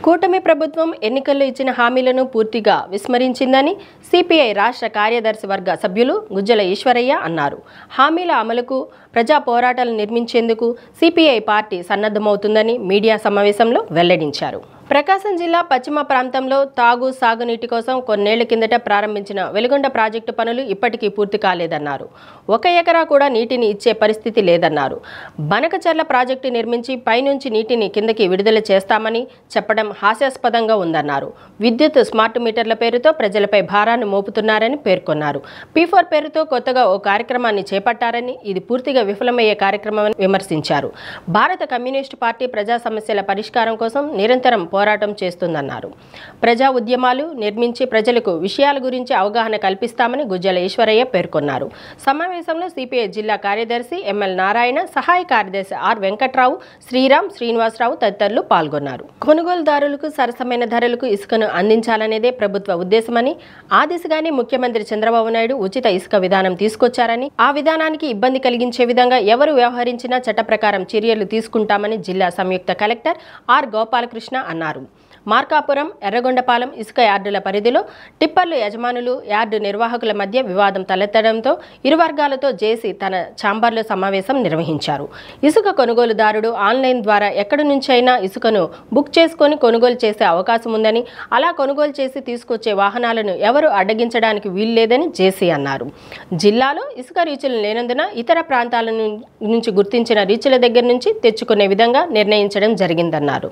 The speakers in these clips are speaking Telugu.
కూటమి ప్రభుత్వం ఎన్నికల్లో ఇచ్చిన హామీలను పూర్తిగా విస్మరించిందని సిపిఐ రాష్ట్ర కార్యదర్శి వర్గ సభ్యులు గుజ్జల ఈశ్వరయ్య అన్నారు. హామీల అమలుకు ప్రజా పోరాటాలు నిర్మించేందుకు సిపిఐ పార్టీ సన్నద్ధమవుతుందని మీడియా సమావేశంలో వెల్లడించారు. ప్రకాశం జిల్లా పశ్చిమ ప్రాంతంలో తాగు సాగునీటి కోసం కొన్నేళ్ల కిందట ప్రారంభించిన వెలుగొండ ప్రాజెక్టు పనులు ఇప్పటికీ పూర్తి కాలేదన్నారు. 1 ఎకరా కూడా నీటిని ఇచ్చే పరిస్థితి లేదన్నారు. బనకచర్ల ప్రాజెక్టు నిర్మించి పైనుంచి నీటిని కిందకి విడుదల చేస్తామని చెప్పడం హాస్యాస్పదంగా ఉందన్నారు. విద్యుత్ స్మార్ట్ మీటర్ల పేరుతో ప్రజలపై భారాన్ని మోపుతున్నారని పేర్కొన్నారు. P4 పేరుతో కొత్తగా ఓ కార్యక్రమాన్ని చేపట్టారని ఇది పూర్తిగా విఫలమయ్యే కార్యక్రమమని విమర్శించారు. భారత కమ్యూనిస్టు పార్టీ ప్రజా సమస్యల పరిష్కారం కోసం నిరంతరం పోరాటం చేస్తుందన్నారు. ప్రజా ఉద్యమాలు నిర్మించి ప్రజలకు విషయాల గురించి అవగాహన కల్పిస్తామని గుజ్జల ఈశ్వరయ్య పేర్కొన్నారు. సమావేశంలో సిపిఐ జిల్లా కార్యదర్శి ఎంఎల్ నారాయణ, సహాయ కార్యదర్శి ఆర్ వెంకట్రావు, శ్రీరామ్, శ్రీనివాసరావు తదితరులు పాల్గొన్నారు. కొనుగోలుదారులకు సరసమైన ధరలకు ఇసుకను అందించాలనేదే ప్రభుత్వ ఉద్దేశమని, ఆ దిశగానే ముఖ్యమంత్రి చంద్రబాబు నాయుడు ఉచిత ఇసుక విధానం తీసుకొచ్చారని, ఆ విధానానికి ఇబ్బంది కలిగించే విధంగా ఎవరు వ్యవహరించినా చట్ట ప్రకారం చర్యలు తీసుకుంటామని జిల్లా సంయుక్త కలెక్టర్ ఆర్ గోపాలకృష్ణ అన్నారు. మార్కాపురం, ఎర్రగొండపాలెం ఇసుక యార్డుల పరిధిలో టిప్పర్లు యజమానులు, యార్డు నిర్వాహకుల మధ్య వివాదం తలెత్తడంతో ఇరు వర్గాలతో జేసీ తన ఛాంబర్లో సమావేశం నిర్వహించారు. ఇసుక కొనుగోలుదారుడు ఆన్లైన్ ద్వారా ఎక్కడి నుంచైనా ఇసుకను బుక్ చేసుకొని కొనుగోలు చేసే అవకాశం ఉందని, అలా కొనుగోలు చేసి తీసుకొచ్చే వాహనాలను ఎవరు అడ్డగించడానికి వీల్లేదని జేసీ అన్నారు. జిల్లాలో ఇసుక రీచులు లేనందున ఇతర ప్రాంతాల నుంచి గుర్తించిన రీచుల దగ్గర నుంచి తెచ్చుకునే విధంగా నిర్ణయించడం జరిగిందన్నారు.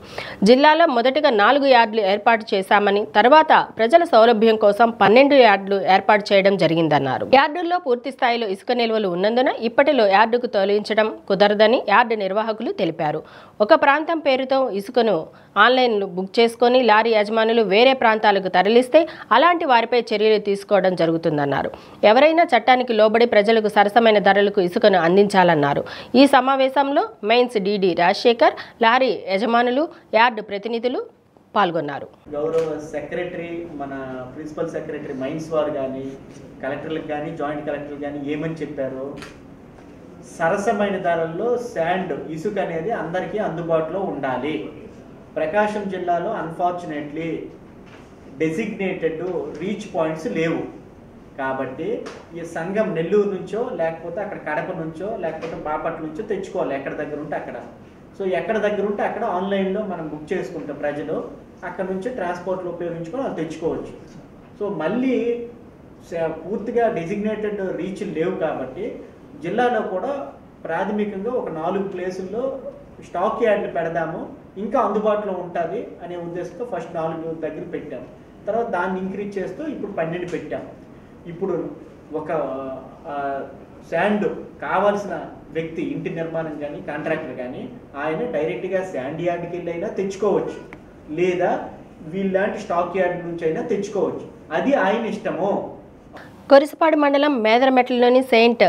జిల్లాలో మొదటగా 4 యార్డులు ఏర్పాటు చేశామని, తర్వాత ప్రజల సౌలభ్యం కోసం 12 యార్డులు ఏర్పాటు చేయడం జరిగిందన్నారు. యార్డుల్లో పూర్తి స్థాయిలో ఇసుక నిల్వలు ఉన్నందున ఇప్పటిలో యార్డుకు తొలగించడం కుదరదని యార్డు నిర్వాహకులు తెలిపారు. ఒక ప్రాంతం పేరుతో ఇసుకను ఆన్లైన్లో బుక్ చేసుకొని లారీ యజమానులు వేరే ప్రాంతాలకు తరలిస్తే అలాంటి వారిపై చర్యలు తీసుకోవడం జరుగుతుందన్నారు. ఎవరైనా చట్టానికి లోబడి ప్రజలకు సరసమైన ధరలకు ఇసుకను అందించాలన్నారు. ఈ సమావేశంలో మైన్స్ డిడి రాజశేఖర్, లారీ యజమానులు, యార్డు ప్రతినిధులు పాల్గొన్నారు. గౌరవ సెక్రటరీ, మన ప్రిన్సిపల్ సెక్రటరీ మైన్స్ వారు కానీ, కలెక్టర్లకు కానీ, జాయింట్ కలెక్టర్లు కానీ ఏమని చెప్పారు, సరసమైన ధరల్లో శాండ్, ఇసుక అనేది అందరికీ అందుబాటులో ఉండాలి. ప్రకాశం జిల్లాలో అన్ఫార్చునేట్లీ డెసిగ్నేటెడ్ రీచ్ పాయింట్స్ లేవు. కాబట్టి ఈ సంఘం నెల్లూరు నుంచో, లేకపోతే అక్కడ కడప నుంచో, లేకపోతే బాపట్ల నుంచో తెచ్చుకోవాలి. ఎక్కడ దగ్గర ఉంటే అక్కడ. సో ఎక్కడ దగ్గర ఉంటే అక్కడ ఆన్లైన్లో మనం బుక్ చేసుకుంటాం. ప్రజలు అక్కడ నుంచి ట్రాన్స్పోర్ట్లు ఉపయోగించుకొని వాళ్ళు తెచ్చుకోవచ్చు. సో మళ్ళీ పూర్తిగా డెసిగ్నేటెడ్ రీచ్ లేవు కాబట్టి జిల్లాలో కూడా ప్రాథమికంగా ఒక 4 ప్లేసుల్లో స్టాక్ యార్డ్లు పెడదాము, ఇంకా అందుబాటులో ఉంటుంది అనే ఉద్దేశంతో ఫస్ట్ 4 దగ్గర పెట్టాము. తర్వాత దాన్ని ఇంక్రీజ్ చేస్తూ ఇప్పుడు 12 పెట్టాము. ఇప్పుడు ఒక శాండ్ కావాల్సిన వ్యక్తి, ఇంటి నిర్మాణం కానీ, కాంట్రాక్టర్ కానీ, ఆయన డైరెక్ట్గా శాండ్ యార్డ్కి వెళ్ళి అయినా తెచ్చుకోవచ్చు, లేదా వీళ్ళలాంటి స్టాక్ యార్డ్ నుంచి అయినా తెచ్చుకోవచ్చు. అది ఆయన ఇష్టము. కొరిసపాడు మండలం మేదరమెట్లలోని సెయింట్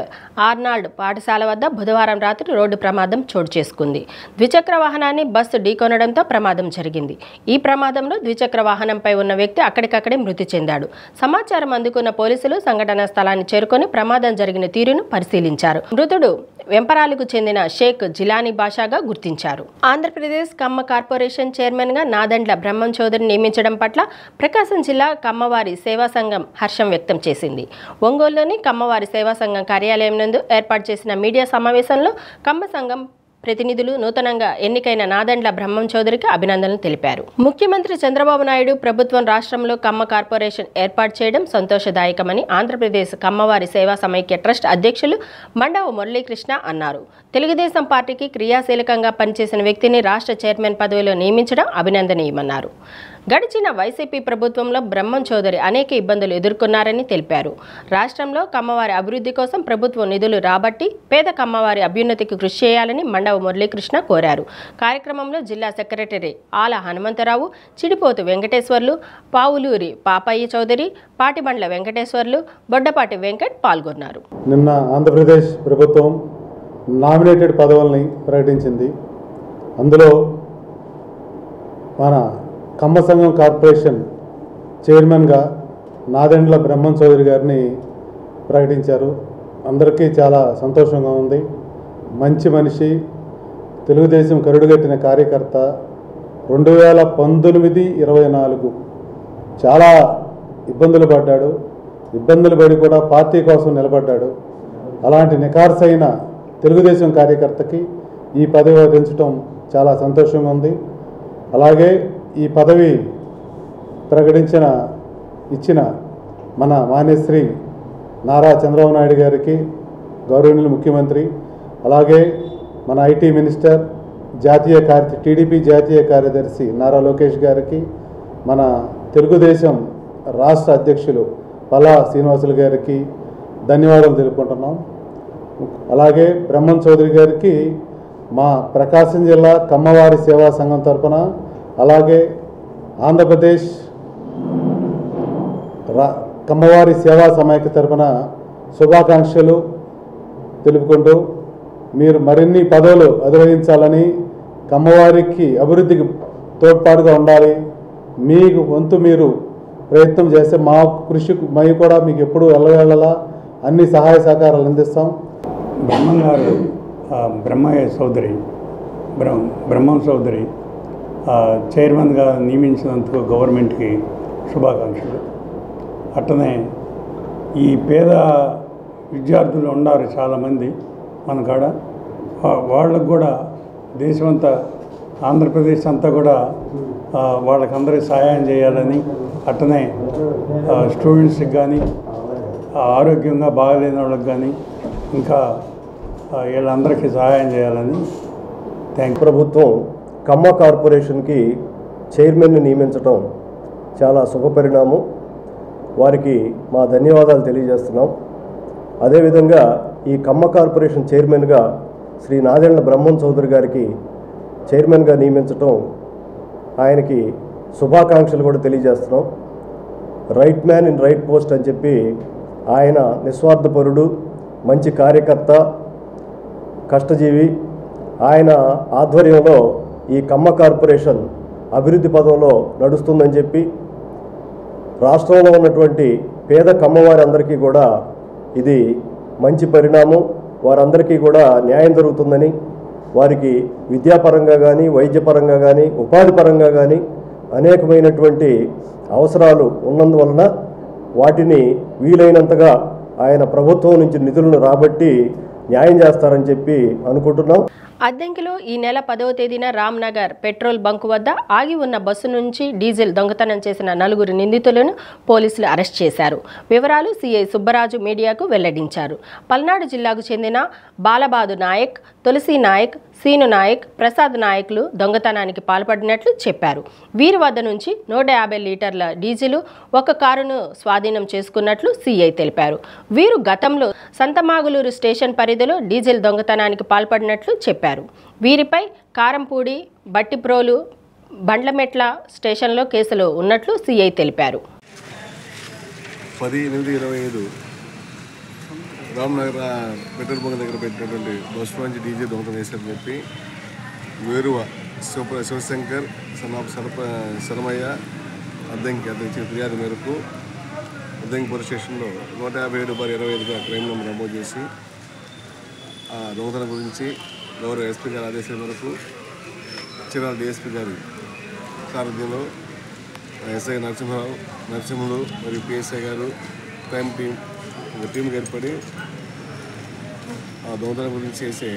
ఆర్నాల్డ్ పాఠశాల వద్ద బుధవారం రాత్రి రోడ్డు ప్రమాదం చోటు చేసుకుంది. ద్విచక్ర వాహనాన్ని బస్సు ఢీకొనడంతో ప్రమాదం జరిగింది. ఈ ప్రమాదంలో ద్విచక్ర వాహనంపై ఉన్న వ్యక్తి అక్కడికక్కడే మృతి చెందాడు. సమాచారం అందుకున్న పోలీసులు సంఘటనా స్థలాన్ని చేరుకొని ప్రమాదం జరిగిన తీరును పరిశీలించారు. మృతుడు వెంపరాలకు చెందిన షేక్ జిలానీ బాషాగా గుర్తించారు. ఆంధ్రప్రదేశ్ కమ్మ కార్పొరేషన్ చైర్మన్గా నాదెండ్ల బ్రహ్మం చౌదరి నియమించడం పట్ల ప్రకాశం జిల్లా కమ్మవారి సేవా సంఘం హర్షం వ్యక్తం చేసింది. ఒంగోలులోని కమ్మవారి సేవా సంఘం కార్యాలయం నందు ఏర్పాటు చేసిన మీడియా సమావేశంలో కమ్మ సంఘం ప్రతినిధులు నూతనంగా ఎన్నికైన నాదెండ్ల బ్రహ్మం చౌదరికి అభినందనలు తెలిపారు. ముఖ్యమంత్రి చంద్రబాబు నాయుడు ప్రభుత్వం రాష్ట్రంలో కమ్మ కార్పొరేషన్ ఏర్పాటు చేయడం సంతోషదాయకమని ఆంధ్రప్రదేశ్ కమ్మవారి సేవా సమైక్య ట్రస్ట్ అధ్యక్షులు మండవ మురళీకృష్ణ అన్నారు. తెలుగుదేశం పార్టీకి క్రియాశీలకంగా పనిచేసిన వ్యక్తిని రాష్ట్ర చైర్మన్ పదవిలో నియమించడం అభినందనీయమన్నారు. గడిచిన వైసీపీ ప్రభుత్వంలో బ్రహ్మం చౌదరి అనేక ఇబ్బందులు ఎదుర్కొన్నారని తెలిపారు. రాష్ట్రంలో కమ్మవారి అభివృద్ధి కోసం ప్రభుత్వం నిధులు రాబట్టి పేద కమ్మవారి అభ్యున్నతికి కృషి చేయాలని మండవ మురళీకృష్ణ కోరారు. కార్యక్రమంలో జిల్లా సెక్రటరీ ఆల హనుమంతరావు, చిడిపోతు వెంకటేశ్వర్లు, పావులూరి పాపయ్య చౌదరి, పాటిబండ్ల వెంకటేశ్వర్లు, బొడ్డపాటి వెంకట్ పాల్గొన్నారు. నిన్న ఆంధ్రప్రదేశ్ ప్రభుత్వం నామినేటెడ్ పదవుల్ని ప్రకటించింది. అందులో మన కమ్మ సంఘం కార్పొరేషన్ చైర్మన్గా నాదెండ్ల బ్రహ్మం చౌదరి గారిని ప్రకటించారు. అందరికీ చాలా సంతోషంగా ఉంది. మంచి మనిషి, తెలుగుదేశం కరుడుగట్టిన కార్యకర్త, 2019-24 చాలా ఇబ్బందులు పడ్డాడు. ఇబ్బందులు పడి కూడా పార్టీ కోసం నిలబడ్డాడు. అలాంటి నిఖార్సైన తెలుగుదేశం కార్యకర్తకి ఈ పదవి వరించడం చాలా సంతోషంగా ఉంది. అలాగే ఈ పదవి ఇచ్చిన మన మాన్యశ్రీ నారా చంద్రబాబు నాయుడు గారికి, గౌరవనీయులు ముఖ్యమంత్రి, అలాగే మన ఐటీ మినిస్టర్, టీడీపీ జాతీయ కార్యదర్శి నారా లోకేష్ గారికి, మన తెలుగుదేశం రాష్ట్ర అధ్యక్షులు పల్లా శ్రీనివాసులు గారికి ధన్యవాదాలు తెలుపుకుంటున్నాం. అలాగే బ్రహ్మం చౌదరి గారికి మా ప్రకాశం జిల్లా కమ్మవారి సేవా సంఘం తరఫున, అలాగే ఆంధ్రప్రదేశ్ కమ్మవారి సేవా సమైక్య తరఫున శుభాకాంక్షలు తెలుపుకుంటూ, మీరు మరిన్ని పదవులు అధిరోహించాలని, కమ్మవారికి అభివృద్ధికి తోడ్పాటుగా ఉండాలి, మీకు వంతు మీరు ప్రయత్నం చేస్తే మా కృషి కూడా మీకు ఎప్పుడు వెళ్ళగలలా అన్ని సహాయ సహకారాలు అందిస్తాం. బ్రహ్మం గారు బ్రహ్మం చౌదరి చైర్మన్గా నియమించినందుకు గవర్నమెంట్కి శుభాకాంక్షలు. అట్టనే ఈ పేద విద్యార్థులు ఉన్నారు చాలామంది మన కాడ, వాళ్ళకు కూడా దేశమంతా, ఆంధ్రప్రదేశ్ అంతా కూడా వాళ్ళకందరికీ సహాయం చేయాలని, అట్టనే స్టూడెంట్స్కి కానీ, ఆరోగ్యంగా బాగలేని వాళ్ళకి కానీ, ఇంకా వీళ్ళందరికీ సహాయం చేయాలని. ప్రభుత్వం కమ్మ కార్పొరేషన్కి చైర్మన్ను నియమించడం చాలా శుభపరిణామం. వారికి మా ధన్యవాదాలు తెలియజేస్తున్నాం. అదేవిధంగా ఈ కమ్మ కార్పొరేషన్ చైర్మన్గా శ్రీ నాదెండ్ల బ్రహ్మం చౌదరి గారికి చైర్మన్గా నియమించటం, ఆయనకి శుభాకాంక్షలు కూడా తెలియజేస్తున్నాం. Right man in right post అని చెప్పి ఆయన నిస్వార్థపరుడు, మంచి కార్యకర్త, కష్టజీవి. ఆయన ఆధ్వర్యంలో ఈ కమ్మ కార్పొరేషన్ అభివృద్ధి పదంలో నడుస్తుందని చెప్పి, రాష్ట్రంలో ఉన్నటువంటి పేద కమ్మవారి అందరికీ కూడా ఇది మంచి పరిణామం, వారందరికీ కూడా న్యాయం జరుగుతుందని, వారికి విద్యాపరంగా కానీ, వైద్యపరంగా కానీ, ఉపాధి పరంగా కానీ అనేకమైనటువంటి అవసరాలు ఉన్నందువలన వాటిని వీలైనంతగా ఆయన ప్రభుత్వం నుంచి నిధులను రాబట్టి న్యాయం చేస్తారని చెప్పి అనుకుంటున్నాం. అద్దెంకిలో ఈ నెల 10వ తేదీన రామ్నగర్ పెట్రోల్ బంకు వద్ద ఆగి ఉన్న బస్సు నుంచి డీజిల్ దొంగతనం చేసిన 4 నిందితులను పోలీసులు అరెస్ట్ చేశారు. వివరాలు సిఐ సుబ్బరాజు మీడియాకు వెల్లడించారు. పల్నాడు జిల్లాకు చెందిన బాలబాదు నాయక్, తులసి నాయక్, సీను నాయక్, ప్రసాద్ నాయక్లు దొంగతనానికి పాల్పడినట్లు చెప్పారు. వీరి వద్ద నుంచి 150 లీటర్ల డీజిల్, 1 కారును స్వాధీనం చేసుకున్నట్లు సిఐ తెలిపారు. వీరు గతంలో సంతమాగులూరు స్టేషన్ పరిధిలో డీజిల్ దొంగతనానికి పాల్పడినట్లు చెప్పారు. వీరిపై కారంపూడి, బట్టిప్రోలు, బండ్లమెట్ల స్టేషన్లో కేసులు ఉన్నట్లు సిఐ తెలిపారు. 10/8/25 రామ్నగర్ పెట్రోల్ బంక్ దగ్గర పెట్టినటువంటి బస్సు నుంచి డీజే దొంగతనం చేశారని చెప్పి వేరువ శివశంకర్, శరమయ్య అద్దంకి ఇచ్చిన ఫిర్యాదు మేరకు అద్దంకి పోలీస్ స్టేషన్లో 157/25గా క్రైమ్ నెంబర్ నమోదు చేసి ఆ దొంగతనం గురించి గౌరవ ఎస్పీ గారి ఆదేశాల మేరకు చిరాల డిఎస్పీ గారి సారథ్యంలో ఎస్ఐ నరసింహుడు మరియు పిఎస్ఐ గారు క్రైమ్ టీం ఒక టీంకి ఏర్పడి ఆ దొంగతనం గురించి చేసే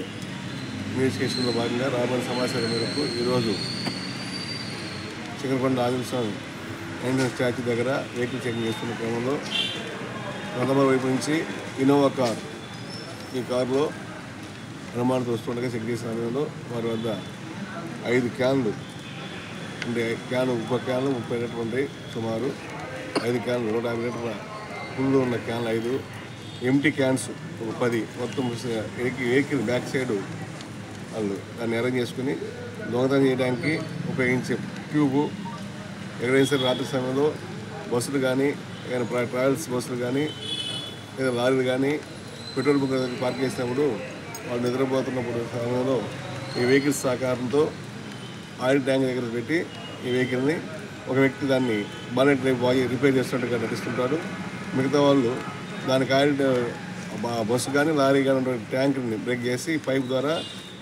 ఇన్వెస్టిగేషన్లో భాగంగా రాబోయే సమాచారం మేరకు ఈరోజు చిక్కనకొండ ఆంజనేయ స్వామి స్టాచ్యూ దగ్గర వెహికల్ చెకింగ్ చేస్తున్న క్రమంలో నందమూరి వైపు నుంచి ఇన్నోవా కార్, ఈ కారులో అనుమానంతో వస్తుండగా చెక్ చేసిన సమయంలో వారి వద్ద 5 క్యాన్లు, అంటే ఒక్కొక్క క్యాన్లు 30 లీటర్లు ఉంటాయి, సుమారు 5 క్యాన్లు 150 లీటర్ల ఫుల్ ఉన్న క్యాన్లు 5, ఎంటీ క్యాన్స్ ఒక 10, మొత్తం వెహికల్ బ్యాక్ సైడ్ వాళ్ళు దాన్ని అరేంజ్ చేసుకుని దొంగతనం చేయడానికి ఉపయోగించే ట్యూబు, ఎక్కడైనా సరే రాత్రి సమయంలో బస్సులు కానీ, ట్రావెల్స్ బస్సులు కానీ, లేదా లారీలు కానీ పెట్రోల్ బంక్ పార్క్ చేసినప్పుడు వాళ్ళు నిద్రపోతున్నప్పుడు సమయంలో ఈ వెహికల్స్ సహకారంతో ఆయిల్ ట్యాంక్ దగ్గర పెట్టి ఈ వెహికల్ని ఒక వ్యక్తి దాన్ని బానెట్ రిపేర్ చేస్తున్నట్టుగా నటిస్తుంటాడు. మిగతా వాళ్ళు దానికి ఆయిల్ బస్సు కానీ లారీ కానీ ట్యాంకుని బ్రేక్ చేసి పైప్ ద్వారా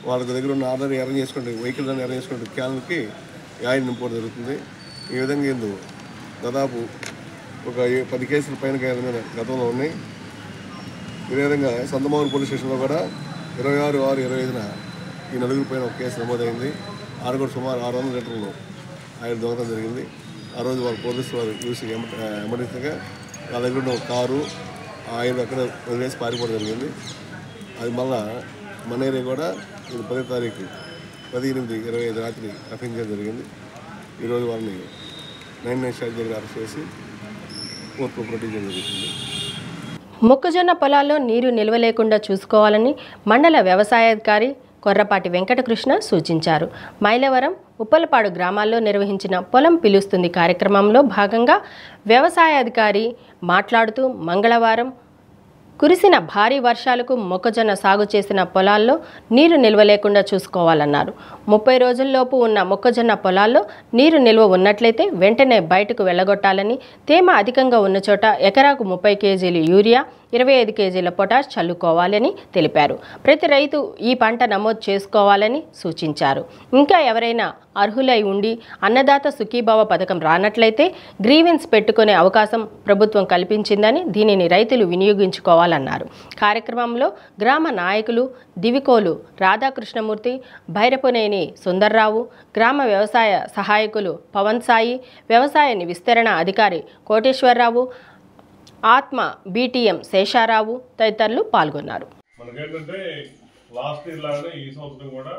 వాళ్ళ దగ్గర ఉన్న ఆర్డర్ అరేంజ్ చేసుకుంటే వెహికల్ దాన్ని అరేంజ్ చేసుకుంటే క్యాన్లకి యాయిని నింపుకోవడం జరుగుతుంది. ఈ విధంగా ఇందులో దాదాపు ఒక 10 కేసుల పైన గతంలో ఉన్నాయి. ఇదేవిధంగా సంతమౌరు పోలీస్ స్టేషన్లో కూడా 26/6/25న ఈ నలుగురు పైన ఒక కేసు నమోదైంది. ఆరు కూడా సుమారు 600 లీటర్లు ఆయిల్ దొంగతనం జరిగింది. ఆ రోజు వాళ్ళ పోలీసు వారు చూసి ఎమర్జెన్సీగా వాళ్ళ దగ్గర ఉన్న ఒక కారు ఆయిల్ అక్కడ వదిలేసి పారిపోవడం జరిగింది. అది మళ్ళా మన ఏరియా కూడా ఇది 10వ తారీఖు 10/8/25 రాత్రి అఫెన్స్ చేయడం జరిగింది. ఈరోజు వాళ్ళని 99 స్టాక్ దగ్గర అరెస్ట్ చేసి కోర్టులో ప్రొడ్యూస్ చేయడం జరుగుతుంది. మొక్కజొన్న పొలాల్లో నీరు నిల్వ లేకుండా చూసుకోవాలని మండల వ్యవసాయాధికారి కొర్రపాటి వెంకటకృష్ణ సూచించారు. మైలవరం, ఉప్పలపాడు గ్రామాల్లో నిర్వహించిన పొలం పిలుస్తుంది కార్యక్రమంలో భాగంగా వ్యవసాయాధికారి మాట్లాడుతూ మంగళవారం కురిసిన భారీ వర్షాలకు మొక్కజొన్న సాగు చేసిన పొలాల్లో నీరు నిల్వ లేకుండా చూసుకోవాలన్నారు. 30 రోజుల్లోపు ఉన్న మొక్కజొన్న పొలాల్లో నీరు నిల్వ ఉన్నట్లయితే వెంటనే బయటకు వెళ్ళగొట్టాలని, తేమ అధికంగా ఉన్న చోట ఎకరాకు 30 కేజీలు యూరియా, 25 కేజీల పొటాష్ చల్లుకోవాలని తెలిపారు. ప్రతి రైతు ఈ పంట నమోదు చేసుకోవాలని సూచించారు. ఇంకా ఎవరైనా అర్హులై ఉండి అన్నదాత సుఖీభావ పథకం రానట్లయితే గ్రీవెన్స్ పెట్టుకునే అవకాశం ప్రభుత్వం కల్పించిందని, దీనిని రైతులు వినియోగించుకోవాలన్నారు. కార్యక్రమంలో గ్రామ నాయకులు దివికోలు రాధాకృష్ణమూర్తి, భైరపునేని సుందర్రావు, గ్రామ వ్యవసాయ సహాయకులు పవన్ సాయి, వ్యవసాయ విస్తరణ అధికారి కోటేశ్వరరావు, ఆత్మ బీటీఎం శేషారావు తదితరులు పాల్గొన్నారు. మనకేంటంటే లాస్ట్ ఇయర్ లాగానే ఈ సంవత్సరం కూడా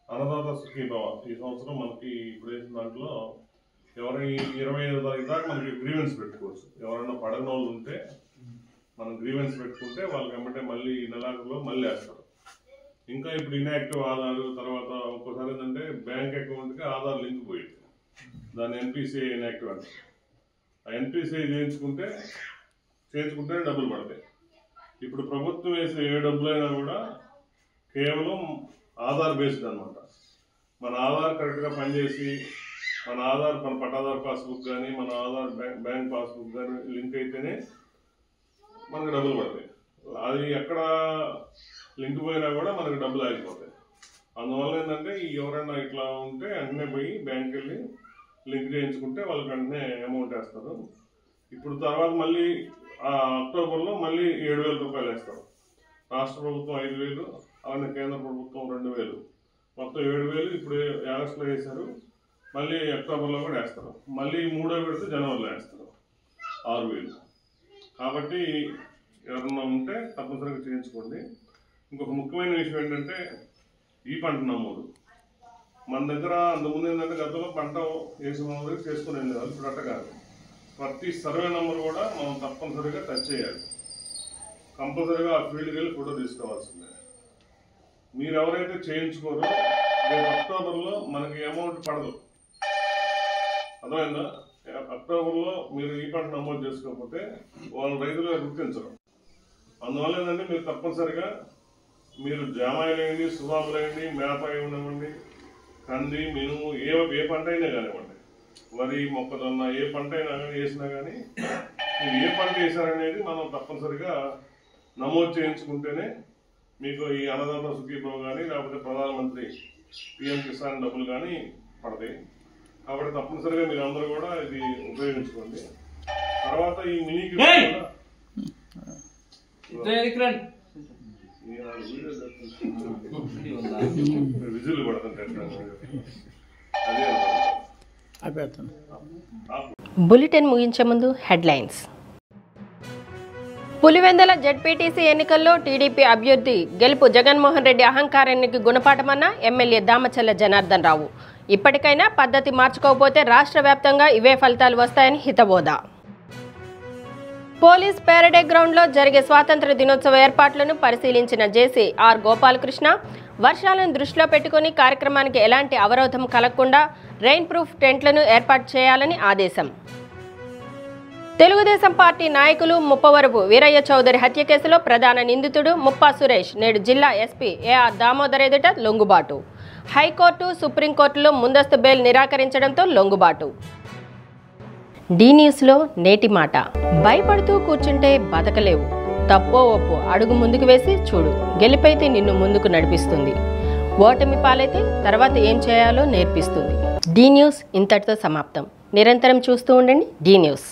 అన్నదాత సుఖీభావ ఈ సంవత్సరం మనకి ఇప్పుడు వేసిన దాంట్లో ఎవరైనా 25వ తారీఖు దాకా మనకి గ్రీవెన్స్ పెట్టుకోవచ్చు. ఎవరైనా పడని వాళ్ళు ఉంటే మనం గ్రీవెన్స్ పెట్టుకుంటే వాళ్ళకి ఏమంటే మళ్ళీ ఈ నెలాఖరులో మళ్ళీ వేస్తారు. ఇంకా ఇప్పుడు ఇన్యాక్టివ్ ఆధార్, తర్వాత ఒక్కోసారి ఏంటంటే బ్యాంక్ అకౌంట్కి ఆధార్ లింక్ పోయింది, దాన్ని ఎన్పిసిఐ ఇన్యాక్టివ్ అంటారు. ఆ ఎన్పిసిఐ చేయించుకుంటే డబ్బులు పడతాయి. ఇప్పుడు ప్రభుత్వం వేసే ఏ డబ్బులైనా కూడా కేవలం ఆధార్ బేస్డ్ అనమాట. మన ఆధార్ కరెక్ట్గా పనిచేసి మన పట్టాదార్ పాస్బుక్ కానీ మన ఆధార్ బ్యాంక్ పాస్బుక్ కానీ లింక్ అయితేనే మనకు డబ్బులు పడతాయి. అది ఎక్కడ లింక్ పోయినా కూడా మనకు డబ్బులు ఆగిపోతాయి. అందువల్ల ఏంటంటే ఎవరైనా ఇట్లా ఉంటే వెంటనే పోయి బ్యాంక్ వెళ్ళి లింక్ చేయించుకుంటే వాళ్ళకి వెంటనే అమౌంట్ వేస్తారు. ఇప్పుడు తర్వాత మళ్ళీ అక్టోబర్లో మళ్ళీ 7,000 రూపాయలు వేస్తారు. రాష్ట్ర ప్రభుత్వం 5,000, అలానే కేంద్ర ప్రభుత్వం 2,000, మొత్తం 7,000 ఇప్పుడు ఆగస్టులో వేశారు. మళ్ళీ అక్టోబర్లో కూడా వేస్తారు. మళ్ళీ 3వ విడత జనవరిలో వేస్తారు 6,000. కాబట్టి ఎవరన్నా ఉంటే తప్పనిసరిగా చేయించుకోండి. ఇంకొక ముఖ్యమైన విషయం ఏంటంటే ఈ పంట నమోదు. మన దగ్గర అంతకుముందు ఏంటంటే గతంలో పంట వేసిన దగ్గర చేసుకుని వెళ్ళేవాళ్ళు, ఇప్పుడు అట్ట కాదు. ప్రతి సర్వే నెంబర్ కూడా మనం తప్పనిసరిగా టచ్ చేయాలి. కంపల్సరీగా ఆ ఫీల్డ్కి వెళ్ళి ఫోటో తీసుకోవాల్సిందే. మీరు ఎవరైతే చేయించుకోరో రేపు అక్టోబర్లో మనకి అమౌంట్ పడదు. అర్థమైందా? అక్టోబర్లో మీరు ఈ పంట నమోదు చేసుకోకపోతే వాళ్ళ రైతులుగా గుర్తించరు. అందువల్ల ఏంటంటే మీరు తప్పనిసరిగా మీరు జామాయిలు వేయండి, సుబాబులు వేయండి, మేత ఉండవండి, కంది, మినుము ఏ పంట అయినా కానివ్వండి, వరి, మొక్కజొన్న ఏ పంట అయినా కానీ వేసినా కానీ మీరు ఏ పంట వేసారనేది మనం తప్పనిసరిగా నమోదు చేయించుకుంటేనే మీకు ఈ అన్నదాత సుఖీభావ కానీ లేకపోతే ప్రధానమంత్రి పిఎం కిసాన్ డబ్బులు కానీ పడతాయి. కాబట్టి తప్పనిసరిగా మీరు అందరూ కూడా ఇది ఉపయోగించుకోండి. తర్వాత ఈ మినీ విజులు పడుతుంటే బులెటిన్ ముగించే ముందు హెడ్లైన్స్. పులివెందుల జెడ్పీటీసీ ఎన్నికల్లో టీడీపీ అభ్యర్థి గెలుపు జగన్మోహన్ రెడ్డి అహంకారానికి గుణపాఠమన్న ఎమ్మెల్యే దామచల్ల జనార్దన్ రావు. ఇప్పటికైనా పద్ధతి మార్చుకోకపోతే రాష్ట్ర వ్యాప్తంగా ఇవే ఫలితాలు వస్తాయని హితబోధ. పోలీస్ పెరేడ్ గ్రౌండ్లో జరిగే స్వాతంత్ర దినోత్సవ ఏర్పాట్లను పరిశీలించిన జేసీ ఆర్ గోపాలకృష్ణ వర్షాలను దృష్టిలో పెట్టుకుని కార్యక్రమానికి ఎలాంటి అవరోధం కలగకుండా రెయిన్ ప్రూఫ్ టెంట్లను ఏర్పాటు చేయాలని ఆదేశం. తెలుగుదేశం పార్టీ నాయకులు ముప్పవరపు వీరయ్య చౌదరి హత్య కేసులో ప్రధాన నిందితుడు ముప్పా సురేష్ నేడు జిల్లా ఎస్పీ ఏఆర్ దామోదర్ ఎదుట లొంగుబాటు. హైకోర్టు, సుప్రీంకోర్టులో ముందస్తు బెయిల్ నిరాకరించడంతో లొంగుబాటు. డి న్యూస్లో నేటి మాట. భయపడుతూ కూర్చుంటే బతకలేవు. తప్పో ఒప్పో అడుగు ముందుకు వేసి చూడు, గెలిపైతే నిన్ను ముందుకు నడిపిస్తుంది. ఓటమి పాలైతే తర్వాత ఏం చేయాలో నేర్పిస్తుంది. డి న్యూస్ ఇంతటితో సమాప్తం. నిరంతరం చూస్తూ ఉండండి డి న్యూస్.